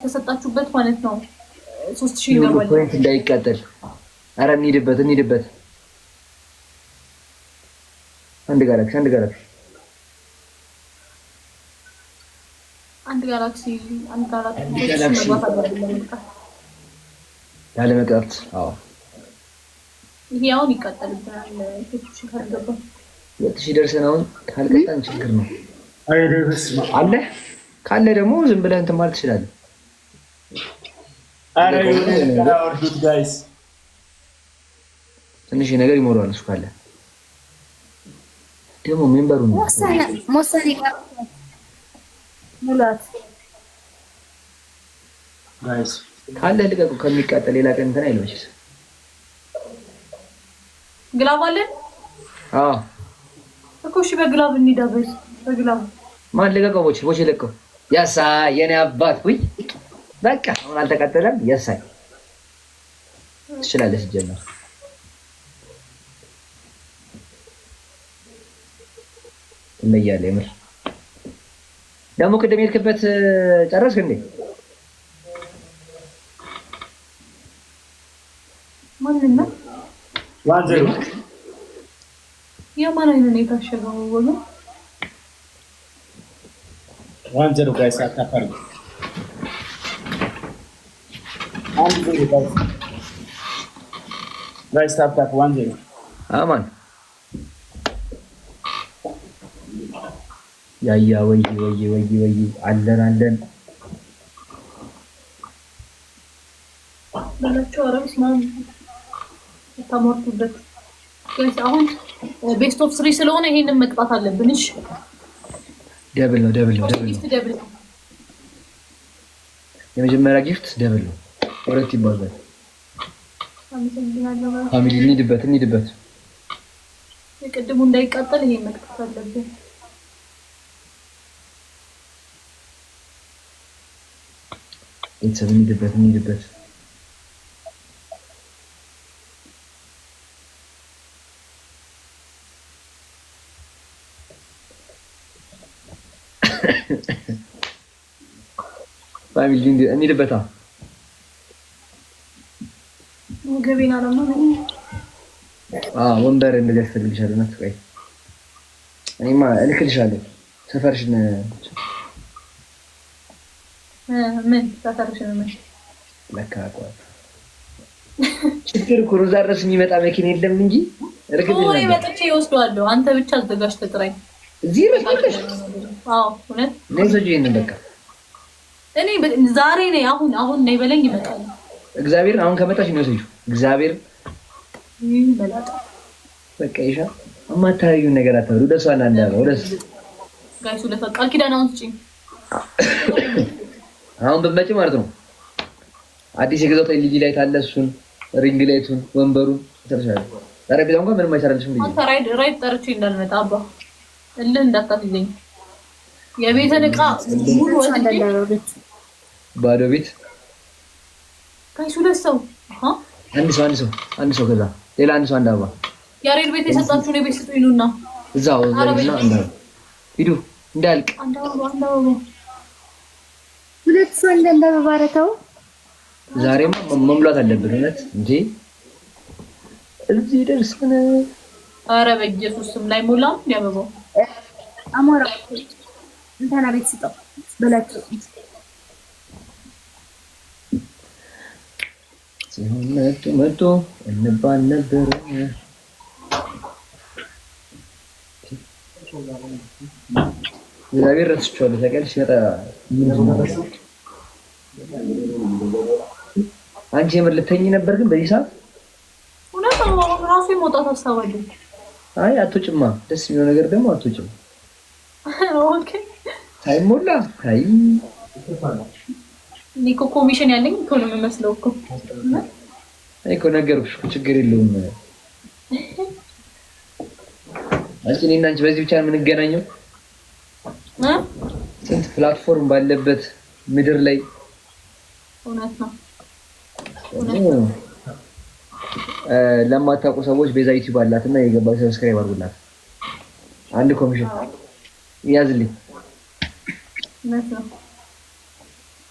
ተሰጣችሁበት ማለት ነው 3000 ይገባል ፖይንት እንዳይቃጠል አረ እንሂድበት አንድ ጋላክሲ ያለ መቅጣት አዎ ይሄ አሁን ይቃጠልብናል 3000 ካልገባ 2000 ደርሰን አሁን ካልቀጣን ችግር ነው አለ ካለ ደግሞ ዝም ብለህ እንትን ማለት ትችላለህ አረ ወርዱት ጋይስ ትንሽ ነገር ይሞላል እሱ ካለ ደግሞ ሜምበሩ ነው ሞሰሪ ሙላት ጋይስ ካለ ልቀቁ ከሚቃጠል ሌላ ቀን እንትን አይልምሽ ግላብ አለ አዎ እኮ እሺ በግላብ እንሂዳበስ በግላብ ማን ልቀቀው ቦቼ ለቀው ያሳ የኔ አባት ሁይ በቃ አሁን አልተቃጠለም ያሳይ ትችላለህ ሲጀመር ትለያለህ የምር ደግሞ ቅድም የሄድክበት ጨረስክ እንዴ ማንና ዋንዘሩ የማን አይነት የታሸገው ወሎ ዋንዘሩ ጋይስ አታፈርዱ አንድ ጋይስ ታፕ ዋንዘሩ አማን ያያ ወይ አለን በላቸው አረብስ ማን ተማርኩበት ጋይስ አሁን ቤስት ኦፍ 3 ስለሆነ ይሄንን መቅጣት አለብን እሺ ደብል ነው የመጀመሪያ ጊፍት ደብል ነው ወረት ይባላል ፋሚሊ እንሂድበት የቅድሙ እንዳይቃጠል ይሄን መቅጣት አለብን እንሂድበት ፋሚሊ እንሂድበታ ገቢና ደግሞ ወንበር እንደዚህ ያስፈልግሻል እና ትቆይ እኔማ እልክልሻለሁ ሰፈርሽን ምን ሰፈርሽን ምን ለካቋት ችግር እኮ ነው እዛ ድረስ የሚመጣ መኪና የለም እንጂ እርግጥ ነው መጥቼ ይወስደዋለሁ አንተ ብቻ አዘጋጅተህ ጥራኝ እዚህ መጥተሽ እውነት ነይዘጂ ይሄንን በቃ እኔ ዛሬ ነኝ አሁን ነይ በለኝ ይመጣል እግዚአብሔር አሁን ከመጣሽ ነው ሰይፉ እግዚአብሔር ይመጣል በቃ ይሻ አማታዩን ነገር አታውሩ ደስ አናንዳለው ደስ ጋይሱ ለፈቃል ኪዳን አሁን ስጪኝ አሁን በመጪ ማለት ነው አዲስ የገዛው ታይ ልጅ ላይ ታለ እሱን ሪንግ ላይቱን ወንበሩን ተርሻለሁ ጠረጴዛው እንኳን ምንም አይሰራልሽም ልጅ አንተ ራይድ ጠርቼ እንዳልመጣ አባ እልህ እንዳታስይዘኝ የቤተን ዕቃ ሙሉ ወንድ ባዶ ቤት ጋይሱ ለሰው አንድ ሰው ከዛ ሌላ አንድ ሰው አንድ አበባ ያሬድ ቤት የሰጣችሁ ነው ቤት ስጡኝ ኑና እዛው ዘልና ሂዱ እንዳልቅ አንድ አበባ ሁለት ሰው እንደባረተው ዛሬማ መሙላት አለብን እውነት እንጂ እዚህ ደርሰን ኧረ በኢየሱስ ስም ላይ ሞላም ያበባው አሞራ እንትና ቤት ስጠው በላቸው ሲሆን መጡ እንባል ነበር እግዚአብሔር ረስቼዋለሁ ታውቂያለሽ ሲመጣ አንቺ የምር ልተኝ ነበር ግን በዚህ ሰዓት እውነት ራሱ መውጣት አስተዋለሁ አይ አትወጭማ ደስ የሚለው ነገር ደግሞ አትወጭም ኦኬ ሳይሞላ አይ ኒኮ ኮሚሽን ያለኝ እኮ ነው የምመስለው እኮ አይ እኮ ነገርኩሽ እኮ ችግር የለውም አንቺ እኔና አንቺ በዚህ ብቻ የምንገናኘው ስንት ፕላትፎርም ባለበት ምድር ላይ እውነት ነው ለማታውቁ ሰዎች ቤዛ ዩቲዩብ አላትና የገባ ሰብስክራይብ አድርጉላት አንድ ኮሚሽን ያዝልኝ እውነት ነው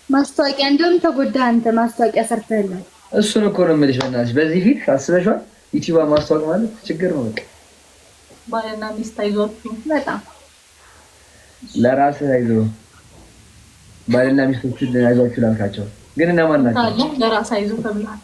ማስታወቂያ እንደውም ተጎዳህ አንተ ማስታወቂያ ሰርተህልኝ። እሱን እኮ ነው የምልሽ። በእናትሽ በዚህ ፊት አስበሽዋል? ዩቲዩብ ማስታወቅ ማለት ችግር ነው። በቃ ባልና ሚስት አይዟችሁ። በጣም ለራስህ አይዞህ። ባልና ሚስቶችን አይዟችሁ ላልካቸው ግን እነማን ናቸው? ታዲያ ለራስህ አይዞህ ተብሏል።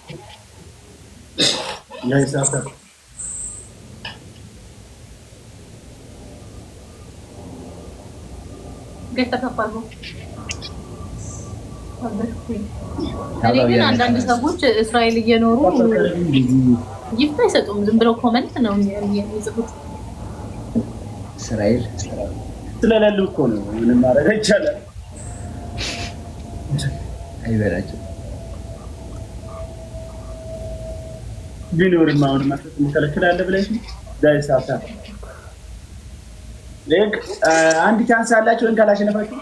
እኔ ግን አንዳንድ ሰዎች እስራኤል እየኖሩ ጊፍት አይሰጡም፣ ዝም ብለው ኮመንት ነው የሚጽፉት። እስራኤል ስለሌሉ እኮ ነው ምንም ማድረግ አይቻልም። አይበላቸው ቢኖርም አሁን ማለት እንከለክላለን ብለሽ ዳይስ አታ ለክ አንድ ቻንስ አላችሁ እንኳን ካላሸነፋችሁ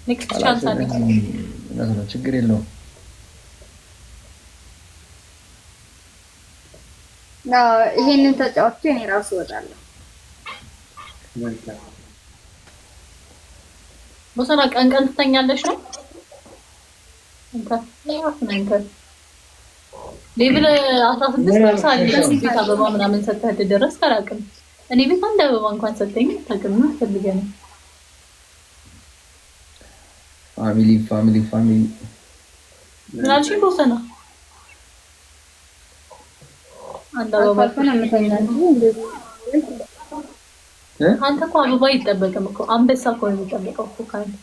ኔክስት ቻንስ አለ። ችግር የለውም። ይሄንን ተጫውቼ እኔ ራሱ እወጣለሁ። ቦሰና ቀን ቀን ትተኛለሽ ነው? ሌብል 16 ደርሳል። ቤት አበባ ምናምን ሰጥተህ ድረስ አላውቅም። እኔ ቤት አንድ አበባ እንኳን ሰጠኝ ታውቅም ፈልገህ ነው። ፋሚሊ ምን አልሽኝ ቦሰና? አንድ አበባ አንተ እኮ አበባ አይጠበቅም እኮ አንበሳ እኮ ነው የሚጠበቀው እኮ ካንተ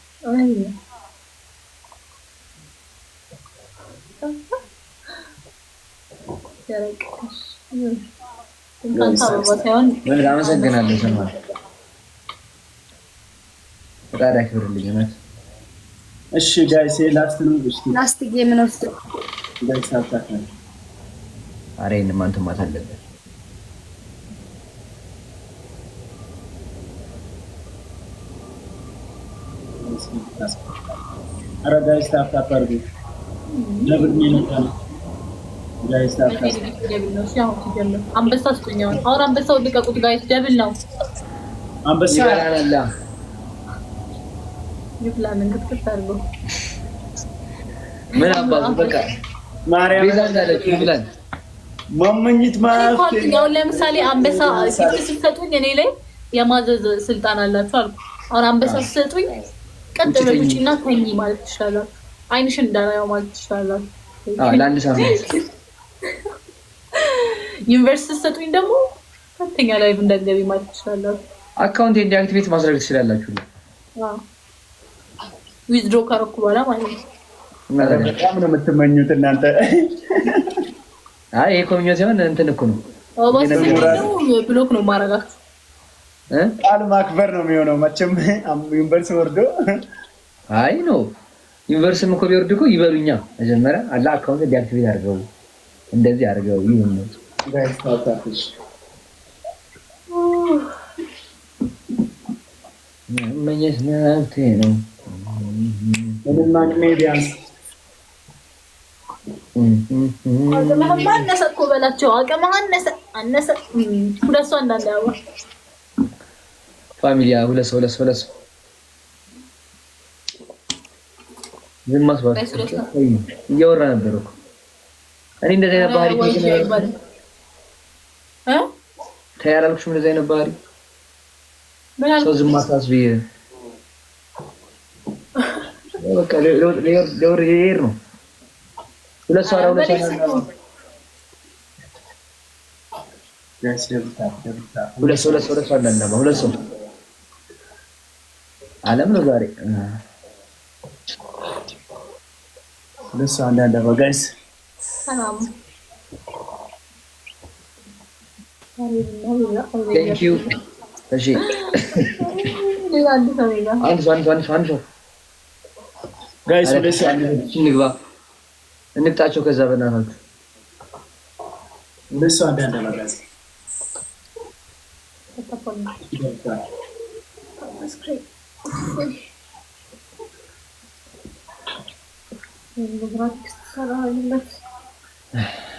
አመሰግናለሁ። ሰማ ፈጣሪ ያክብርልኝ። እሺ ጋይስ ላስት ነው። እሺ ላስት ጌም ነው እስቲ ጋይስ አታውቃለህ። ኧረ ይሄን ማንተ ማታለበት ኧረ ጋይስ ታፕታፕ ለምን ነው ጋይስ ታፕታፕ አንበሳ ስጡኝ። አሁን አንበሳው ልቀቁት ጋይስ፣ ደብል ነው አንበሳ ይበላል። ይብላን እንግዲህ ታርጎ ምን አባቱ በቃ ማርያም ቤዛ እንዳለች ይብላል። ማመኝት ማለት ነው። ለምሳሌ አንበሳ ሲሰጡኝ እኔ ላይ የማዘዝ ስልጣን አላችሁ አልኩ። አሁን አንበሳ ሲሰጡኝ ቀጥ ብለሽና ተኝ ማለት ትችላላችሁ። አይንሽን እንዳላየው ማለት ትችላላችሁ። ለአንድ ሳምንት ዩኒቨርሲቲ ሲሰጡኝ ደግሞ ከፍተኛ ላይቭ እንዳትገቢ ማለት ትችላላችሁ። አካውንት ዲአክቲቬት ማድረግ ትችላላችሁ። ዊዝድሮ ካረኩ በኋላ ማለት ነው። በጣም ነው የምትመኙት እናንተ። አይ ይሄ ኮሚኒቲ ሲሆን እንትን እኮ ነው ብሎክ ነው ማረጋችሁ። ቃል ማክበር ነው የሚሆነው መቼም ዩኒቨርሲቲ ወርዶ። አይ ነው ዩኒቨርሲቲም እኮ ቢወርድ እኮ ይበሉኛ መጀመሪያ አላ አካውንት ዲአክቲቬት አድርገው እንደዚህ አድርገው ይሁን ነው ጋይስ ታውቃለሽ። መኘት መብቴ ነው። ምንም ማግኔ ቢያንስ አቅምህ አነሰ እኮ በላቸው። አቅምህ አነሰ ሁለት ሰው እንዳለ ያው ፋሚሊያ ሁለት ሰው ዝም ማስባል እያወራ ነበር እኮ እኔ እንደዚህ አይነት ባህሪ ታያላልኩሽ። እንደዚህ አይነት ባህሪ ሰው ዝም ማሳስብዬ በቃ ለወር ነው። ሁለት ሰው ሁለት ሰው አለም ነው ዛሬ ሁለት ሰው አንዳንድ ጋይስ ሰላም ቴንክ ዩ። እሺ አንድ ሰው ጋይስ ሁለት ሰው እንግባ እንቅጣቸው። ከዛ በእናታችሁ ሁለት ሰው አንዳንድ ጋይስ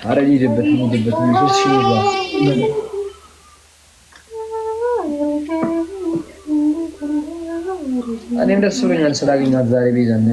ኧረ እንሂድበት ሶስት ሺህ ይግባ። እኔም ደስ ብሎኛል ስላገኘኋት ዛሬ ቤዛን